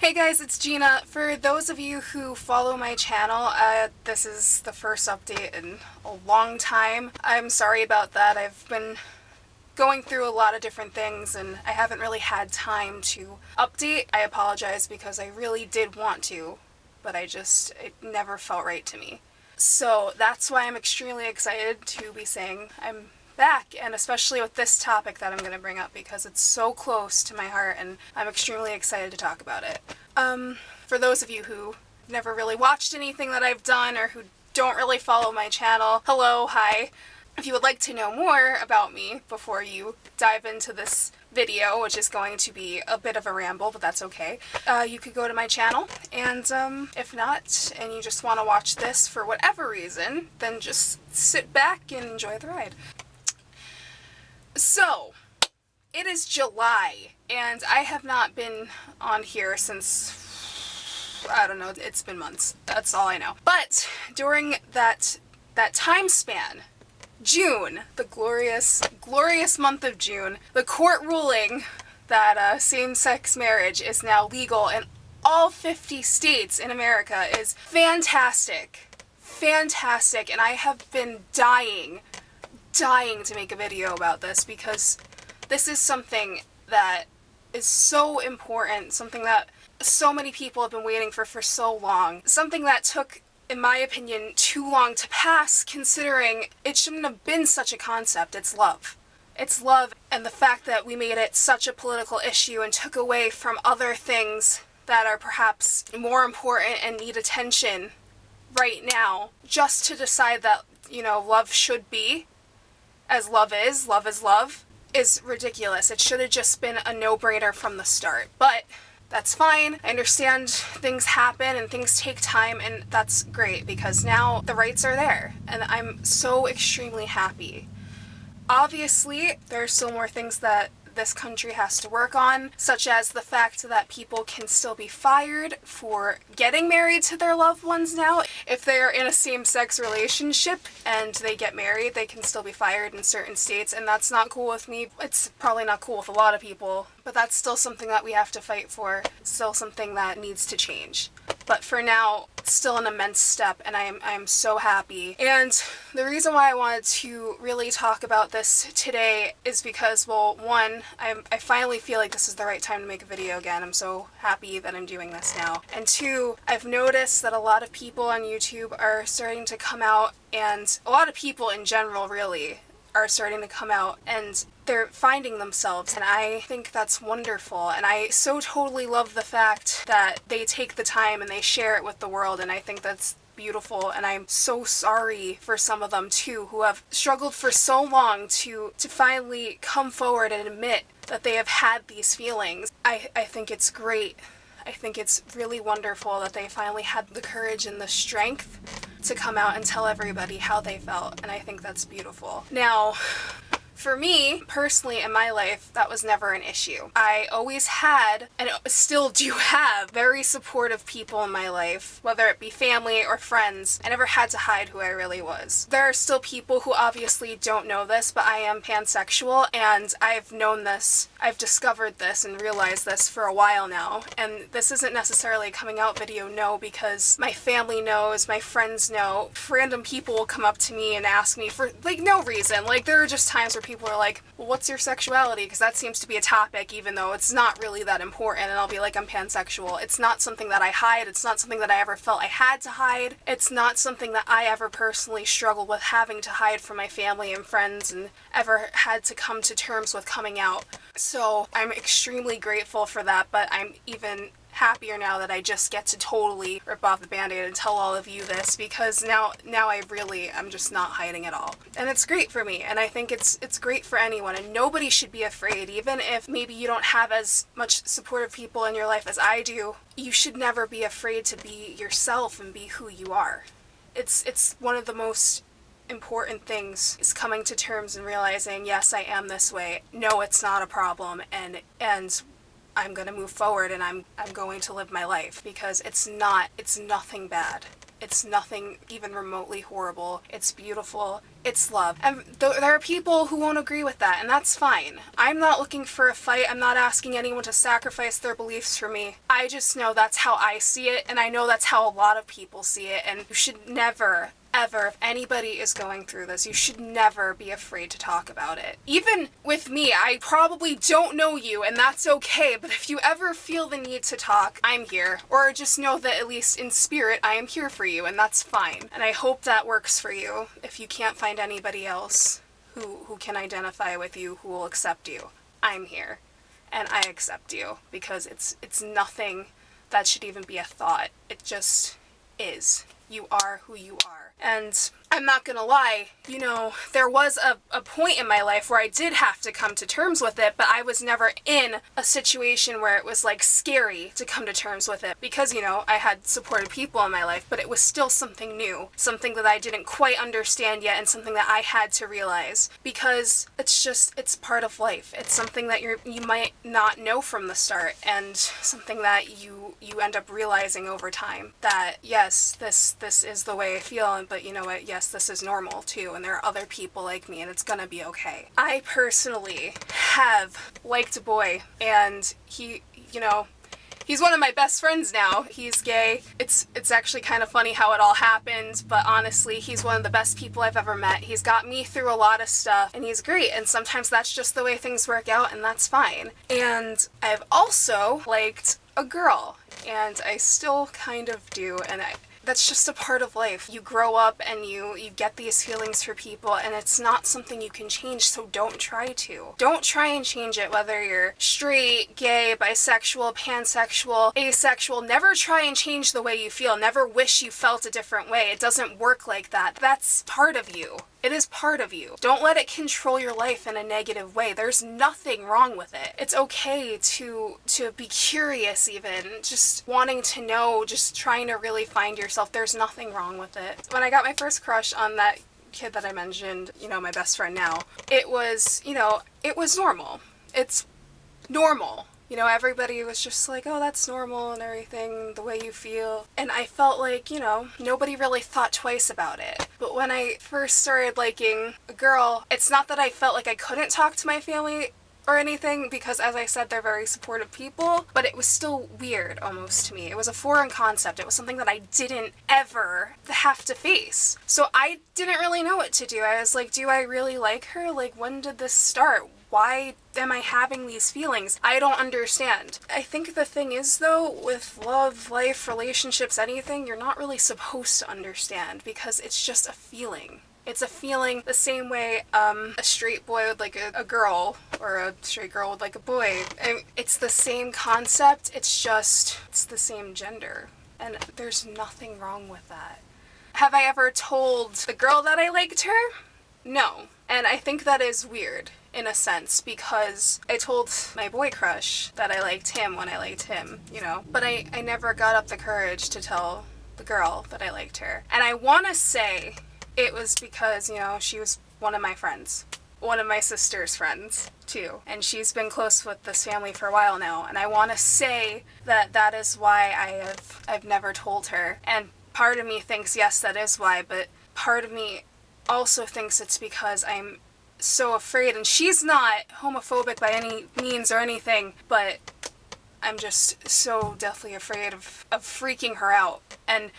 Hey guys, it's Gina. For those of you who follow my channel, this is the first update in a long time. I'm sorry about that. I've been going through a lot of different things and I haven't really had time to update. I apologize because I really did want to, but it never felt right to me. So that's why I'm extremely excited to be saying I'm back, and especially with this topic that I'm going to bring up because it's so close to my heart and I'm extremely excited to talk about it. For those of you who never really watched anything that I've done or who don't really follow my channel, hello, hi. If you would like to know more about me before you dive into this video, which is going to be a bit of a ramble, but that's okay, you could go to my channel, and if not, and you just want to watch this for whatever reason, then just sit back and enjoy the ride. So, it is July, and I have not been on here since, I don't know, it's been months. That's all I know. But during that time span, June, the glorious month of June, the court ruling that same-sex marriage is now legal in all 50 states in America is fantastic. Fantastic, and I have been dying to make a video about this because this is something that is so important, something that so many people have been waiting for so long, something that took, in my opinion, too long to pass, considering it shouldn't have been such a concept. It's love. It's love, and the fact that we made it such a political issue and took away from other things that are perhaps more important and need attention right now, just to decide that, love should be as love is love, is ridiculous. It should have just been a no-brainer from the start. But that's fine. I understand things happen and things take time, and that's great because now the rights are there, and I'm so extremely happy. Obviously, there are still more things that this country has to work on, such as the fact that people can still be fired for getting married to their loved ones now. If they're in a same-sex relationship and they get married, they can still be fired in certain states, and that's not cool with me. It's probably not cool with a lot of people, but that's still something that we have to fight for. It's still something that needs to change. But for now, it's still an immense step, and I am so happy. And the reason why I wanted to really talk about this today is because, well, one, I finally feel like this is the right time to make a video again. I'm so happy that I'm doing this now. And two, I've noticed that a lot of people on YouTube are starting to come out, and a lot of people in general really are starting to come out, and they're finding themselves, and I think that's wonderful, and I so totally love the fact that they take the time and they share it with the world, and I think that's beautiful, and I'm so sorry for some of them too who have struggled for so long to finally come forward and admit that they have had these feelings. I think it's great. I think it's really wonderful that they finally had the courage and the strength to come out and tell everybody how they felt, and I think that's beautiful. Now, for me, personally, in my life, that was never an issue. I always had, and still do have, very supportive people in my life, whether it be family or friends. I never had to hide who I really was. There are still people who obviously don't know this, but I am pansexual, and I've known this, I've discovered this and realized this for a while now, and this isn't necessarily a coming out video, no, because my family knows, my friends know. Random people will come up to me and ask me for, no reason. There are just times where people are like, well, what's your sexuality? Because that seems to be a topic, even though it's not really that important, and I'll be like, I'm pansexual. It's not something that I hide. It's not something that I ever felt I had to hide. It's not something that I ever personally struggled with having to hide from my family and friends and ever had to come to terms with coming out. So I'm extremely grateful for that, but I'm even happier now that I just get to totally rip off the band-aid and tell all of you this, because now I'm just not hiding at all. And it's great for me, and I think it's great for anyone, and nobody should be afraid. Even if maybe you don't have as much supportive people in your life as I do, you should never be afraid to be yourself and be who you are. It's one of the most important things, is coming to terms and realizing, yes, I am this way. No, it's not a problem, and I'm going to move forward, and I'm going to live my life, because it's nothing bad. It's nothing even remotely horrible. It's beautiful. It's love. And there are people who won't agree with that, and that's fine. I'm not looking for a fight. I'm not asking anyone to sacrifice their beliefs for me. I just know that's how I see it, and I know that's how a lot of people see it, and you should never, ever, if anybody is going through this, you should never be afraid to talk about it. Even with me, I probably don't know you, and that's okay, but if you ever feel the need to talk, I'm here. Or just know that at least in spirit, I am here for you, and that's fine. And I hope that works for you if you can't find anybody else who can identify with you, who will accept you. I'm here, and I accept you, because it's nothing that should even be a thought. It just is. You are who you are. And I'm not gonna lie, you know, there was a point in my life where I did have to come to terms with it, but I was never in a situation where it was like scary to come to terms with it, because, you know, I had supportive people in my life, but it was still something new, something that I didn't quite understand yet, and something that I had to realize, because it's part of life. It's something that you might not know from the start, and something that you end up realizing over time, that yes, this is the way I feel, but you know what, yes, this is normal too, and there are other people like me, and it's gonna be okay. I personally have liked a boy, and he, you know, he's one of my best friends now. He's gay. It's actually kind of funny how it all happened, but honestly, he's one of the best people I've ever met. He's got me through a lot of stuff, and he's great, and sometimes that's just the way things work out, and that's fine. And I've also liked a girl, and I still kind of do, and that's just a part of life. You grow up and you get these feelings for people, and it's not something you can change, so don't try to. Don't try and change it, whether you're straight, gay, bisexual, pansexual, asexual. Never try and change the way you feel. Never wish you felt a different way. It doesn't work like that. That's part of you. It is part of you. Don't let it control your life in a negative way. There's nothing wrong with it. It's okay to be curious even, just wanting to know, just trying to really find yourself. There's nothing wrong with it. When I got my first crush on that kid that I mentioned, you know, my best friend now, it was, you know, it was normal. It's normal. You know, everybody was just like, oh, that's normal and everything, the way you feel. And I felt like, you know, nobody really thought twice about it. But when I first started liking a girl, it's not that I felt like I couldn't talk to my family or anything, because as I said, they're very supportive people, but it was still weird almost to me. It was a foreign concept. It was something that I didn't ever have to face. So I didn't really know what to do. I was like, do I really like her? Like, when did this start? Why am I having these feelings? I don't understand. I think the thing is, though, with love, life, relationships, anything, you're not really supposed to understand, because it's just a feeling. It's a feeling the same way a straight boy would like a girl, or a straight girl would like a boy. It's the same concept, it's the same gender. And there's nothing wrong with that. Have I ever told the girl that I liked her? No. And I think that is weird, in a sense, because I told my boy crush that I liked him when I liked him, you know? But I never got up the courage to tell the girl that I liked her. And I want to say it was because, you know, she was one of my friends. One of my sister's friends, too. And she's been close with this family for a while now. And I want to say that is why I've never told her. And part of me thinks, yes, that is why, but part of me also thinks it's because I'm so afraid, and she's not homophobic by any means or anything, but I'm just so deathly afraid of freaking her out. And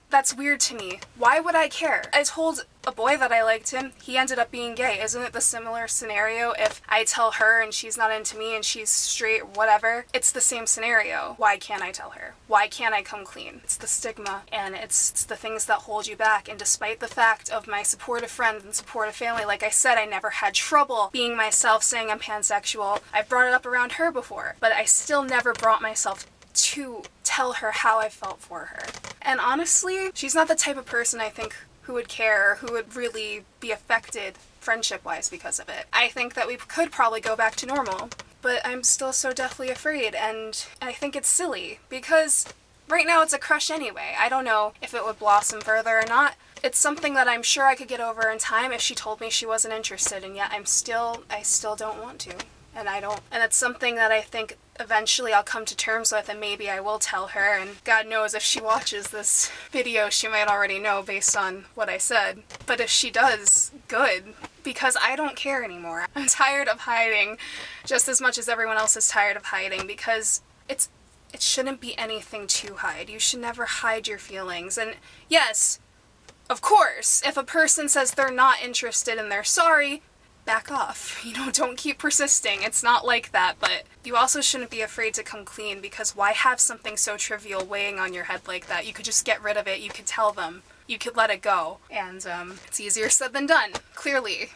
that's weird to me. Why would I care? I told a boy that I liked him. He ended up being gay. Isn't it the similar scenario if I tell her and she's not into me and she's straight, whatever? It's the same scenario. Why can't I tell her? Why can't I come clean? It's the stigma, and it's the things that hold you back. And despite the fact of my supportive friends and supportive family, like I said, I never had trouble being myself, saying I'm pansexual. I've brought it up around her before, but I still never brought myself to tell her how I felt for her. And honestly, she's not the type of person I think who would care, who would really be affected friendship-wise because of it. I think that we could probably go back to normal, but I'm still so deathly afraid, and I think it's silly, because right now it's a crush anyway. I don't know if it would blossom further or not. It's something that I'm sure I could get over in time if she told me she wasn't interested, and yet I still don't want to. And I don't. And it's something that I think eventually I'll come to terms with, and maybe I will tell her, and God knows if she watches this video she might already know based on what I said. But if she does, good, because I don't care anymore. I'm tired of hiding just as much as everyone else is tired of hiding, because it shouldn't be anything to hide. You should never hide your feelings. And yes, of course, if a person says they're not interested and they're sorry, back off. Don't keep persisting. It's not like that, but you also shouldn't be afraid to come clean, because why have something so trivial weighing on your head like that? You could just get rid of it. You could tell them. You could let it go. And it's easier said than done, clearly.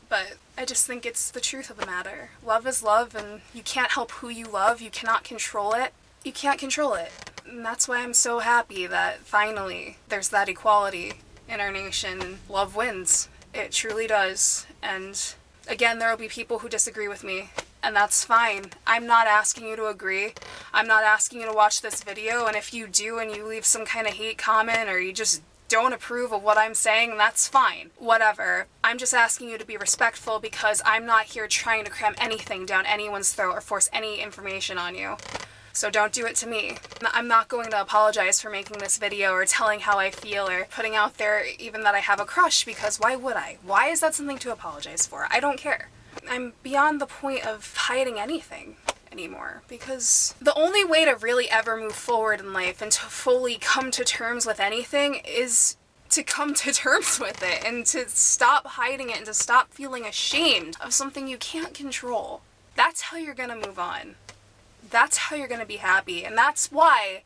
But I just think it's the truth of the matter. Love is love, and you can't help who you love. You cannot control it. You can't control it. And that's why I'm so happy that finally there's that equality in our nation. Love wins. It truly does. And again, there will be people who disagree with me, and that's fine. I'm not asking you to agree. I'm not asking you to watch this video, and if you do and you leave some kind of hate comment or you just don't approve of what I'm saying, that's fine. Whatever. I'm just asking you to be respectful, because I'm not here trying to cram anything down anyone's throat or force any information on you. So don't do it to me. I'm not going to apologize for making this video or telling how I feel or putting out there even that I have a crush, because why would I? Why is that something to apologize for? I don't care. I'm beyond the point of hiding anything anymore, because the only way to really ever move forward in life and to fully come to terms with anything is to come to terms with it and to stop hiding it and to stop feeling ashamed of something you can't control. That's how you're gonna move on. That's how you're gonna be happy. And that's why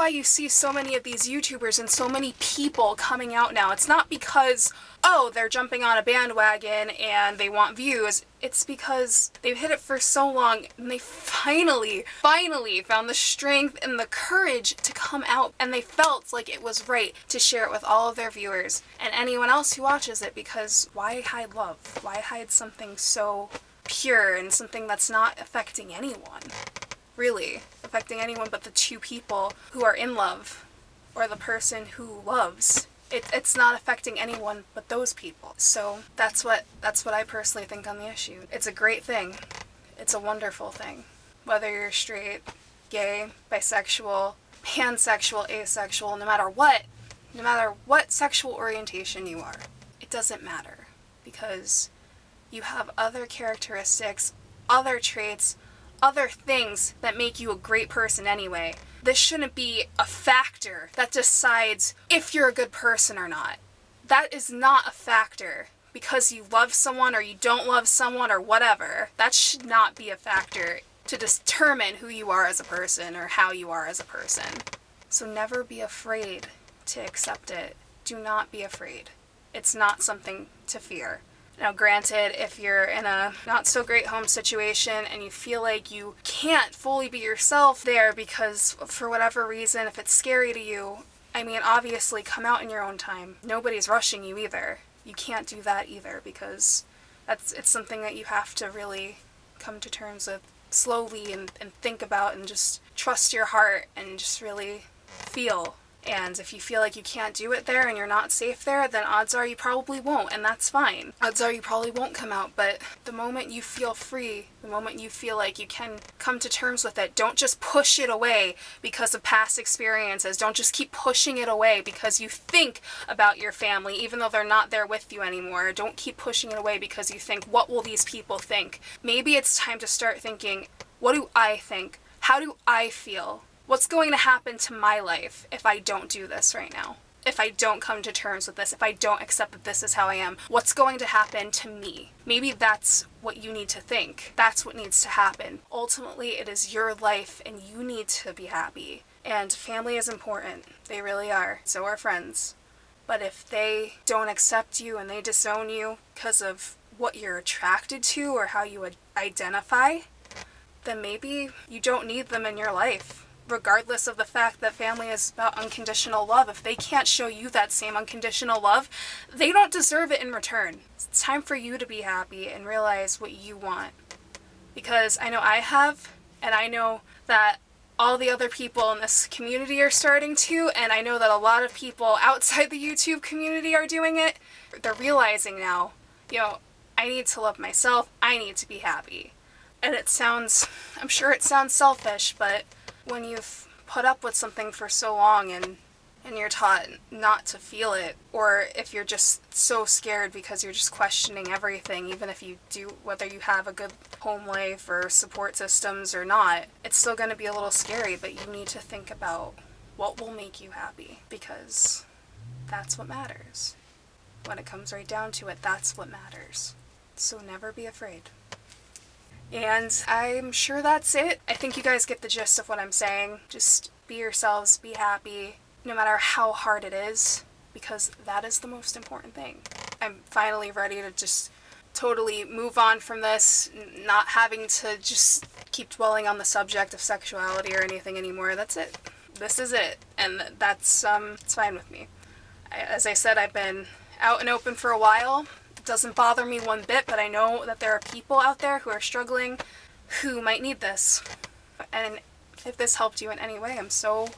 you see so many of these YouTubers and so many people coming out now. It's not because, oh, they're jumping on a bandwagon and they want views. It's because they've hit it for so long and they finally found the strength and the courage to come out, and they felt like it was right to share it with all of their viewers and anyone else who watches it, because why hide love? Why hide something so pure and something that's not affecting anyone? Really affecting anyone but the two people who are in love, or the person who loves. It's not affecting anyone but those people. So that's what I personally think on the issue. It's a great thing. It's a wonderful thing. Whether you're straight, gay, bisexual, pansexual, asexual, no matter what sexual orientation you are, it doesn't matter, because you have other characteristics, other traits, other things that make you a great person anyway. This shouldn't be a factor that decides if you're a good person or not. That is not a factor because you love someone or you don't love someone or whatever. That should not be a factor to determine who you are as a person or how you are as a person. So never be afraid to accept it. Do not be afraid. It's not something to fear. Now, granted, if you're in a not so great home situation and you feel like you can't fully be yourself there because for whatever reason, if it's scary to you, I mean, obviously come out in your own time. Nobody's rushing you either. You can't do that either, because it's something that you have to really come to terms with slowly and think about, and just trust your heart and just really feel. And if you feel like you can't do it there and you're not safe there, then odds are you probably won't, and that's fine. Odds are you probably won't come out, but the moment you feel free, the moment you feel like you can come to terms with it, don't just push it away because of past experiences. Don't just keep pushing it away because you think about your family, even though they're not there with you anymore. Don't keep pushing it away because you think, what will these people think? Maybe it's time to start thinking, what do I think? How do I feel? What's going to happen to my life if I don't do this right now? If I don't come to terms with this, if I don't accept that this is how I am, what's going to happen to me? Maybe that's what you need to think. That's what needs to happen. Ultimately, it is your life and you need to be happy. And family is important. They really are. So are friends. But if they don't accept you and they disown you because of what you're attracted to or how you would identify, then maybe you don't need them in your life. Regardless of the fact that family is about unconditional love, if they can't show you that same unconditional love, they don't deserve it in return. It's time for you to be happy and realize what you want. Because I know I have, and I know that all the other people in this community are starting to, and I know that a lot of people outside the YouTube community are doing it. They're realizing now, I need to love myself, I need to be happy. And I'm sure it sounds selfish, but when you've put up with something for so long and you're taught not to feel it, or if you're just so scared because you're just questioning everything, even if you do, whether you have a good home life or support systems or not, it's still going to be a little scary, but you need to think about what will make you happy, because that's what matters. When it comes right down to it, that's what matters. So never be afraid. And I'm sure that's it. I think you guys get the gist of what I'm saying. Just be yourselves, be happy, no matter how hard it is, because that is the most important thing. I'm finally ready to just totally move on from this, not having to just keep dwelling on the subject of sexuality or anything anymore. That's it. This is it. And that's, it's fine with me. As I said, I've been out and open for a while. It doesn't bother me one bit, but I know that there are people out there who are struggling who might need this. And if this helped you in any way, I'm so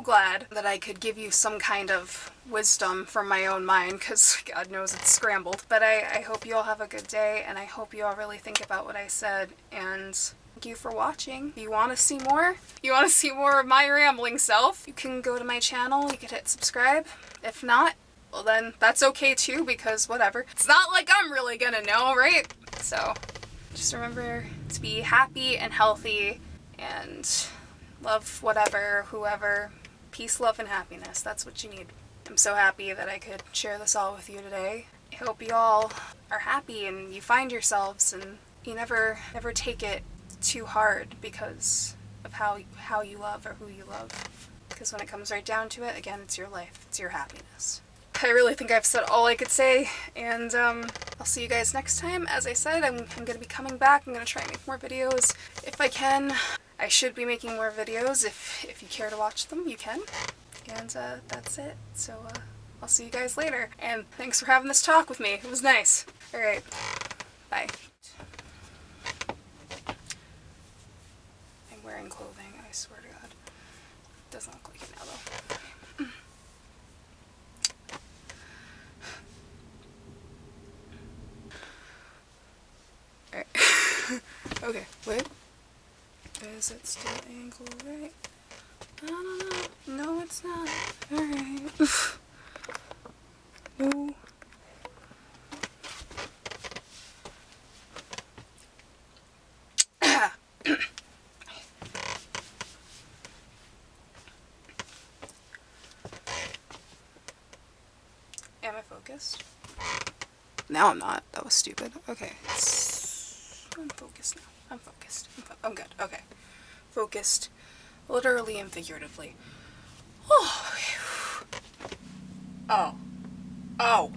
glad that I could give you some kind of wisdom from my own mind, because God knows it's scrambled. But I hope you all have a good day, and I hope you all really think about what I said, and thank you for watching. If you want to see more, of my rambling self, you can go to my channel, you can hit subscribe. If not, well then that's okay too, because whatever. It's not like I'm really gonna know, right? So just remember to be happy and healthy and love whatever, whoever. Peace, love, and happiness. That's what you need. I'm so happy that I could share this all with you today. I hope you all are happy and you find yourselves, and you never take it too hard because of how you love or who you love. Because when it comes right down to it, again, it's your life. It's your happiness. I really think I've said all I could say, and I'll see you guys next time. As I said, I'm going to be coming back. I'm going to try and make more videos if I can. I should be making more videos. If you care to watch them, you can. And that's it. So I'll see you guys later. And thanks for having this talk with me. It was nice. Alright. Bye. I'm wearing clothing, I swear to God. Doesn't look like it now, though. Alright. Okay, wait. Is it still angled right? I don't know. No, it's not. Alright. No. Am I focused? Now I'm not. That was stupid. Okay. I'm focused now. I'm focused. I'm good. Okay. Focused. Literally and figuratively. Oh. Oh. Oh.